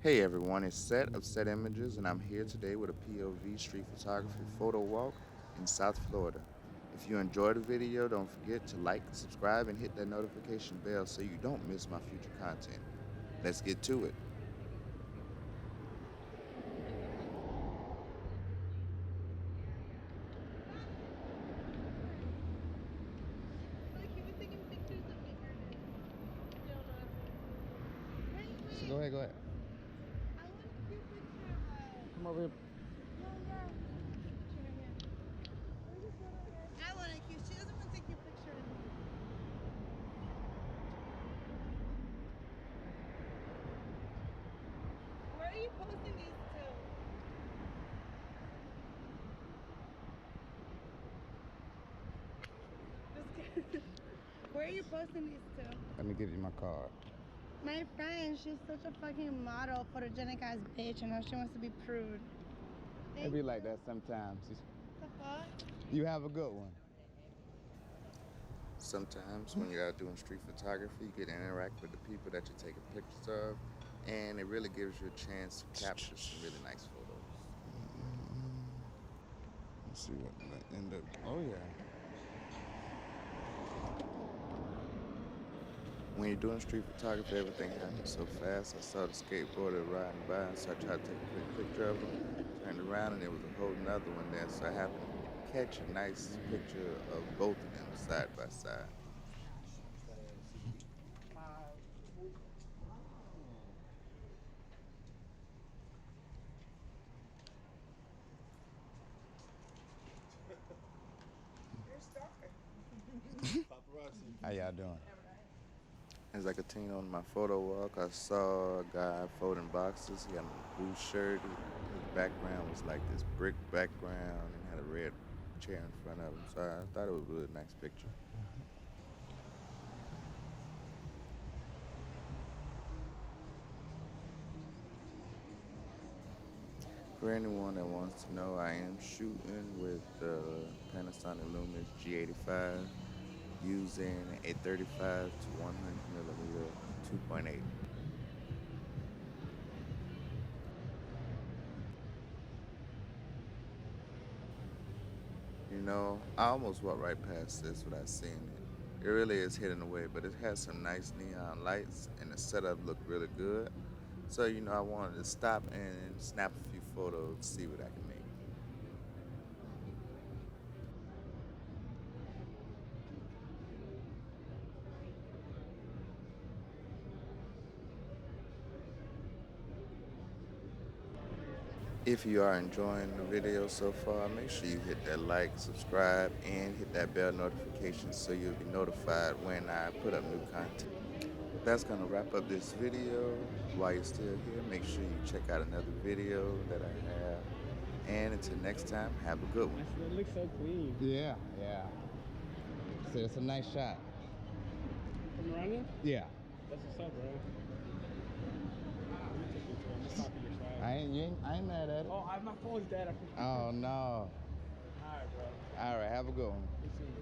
Hey everyone, it's Set of Set Images, and I'm here today with a POV Street Photography photo walk in South Florida. If you enjoyed the video, don't forget to like, subscribe, and hit that notification bell so you don't miss my future content. Let's get to it. Like he was taking pictures of me. So go ahead, go ahead. I want a cute picture of Come over here. I want a cute. She doesn't want to take a picture of me. Where are you posting these to? Just kidding. Where are you posting these to? Let me give you my card. My friend, she's such a fucking model, photogenic ass bitch, and now she wants to be prude. It be like that sometimes. The fuck? You have a good one. Sometimes when you're out doing street photography, you get to interact with the people that you're taking pictures of, and it really gives you a chance to capture some really nice photos. Let's see what might end up. Oh yeah. When you're doing street photography, everything happens so fast. I saw the skateboarder riding by, so I tried to take a quick picture of him. Turned around, and there was a whole nother one there, so I happened to catch a nice picture of both of them side by side. How y'all doing? As I continued on my photo walk, I saw a guy folding boxes. He had on a blue shirt. His background was like this brick background and had a red chair in front of him. So I thought it was a really nice picture. For anyone that wants to know, I am shooting with the Panasonic Lumix G85 using a 35 to 100 millimeter 2.8. You know, I almost walked right past this without seeing it. It really is hidden away, but it has some nice neon lights and the setup looked really good. So, I wanted to stop and snap a few photos, see what I can make. If you are enjoying the video so far, make sure you hit that like, subscribe, and hit that bell notification so you'll be notified when I put up new content. That's going to wrap up this video. While you're still here, make sure you check out another video that I have. And until next time, have a good one. It looks so clean. Yeah, yeah. So it's a nice shot. From running? Yeah. That's what's up, bro. Let me take this one. I'm gonna copy your swag. I ain't mad at it. Oh, my phone's dead. Oh no. Alright, bro. All right, have a good one. You too, bro.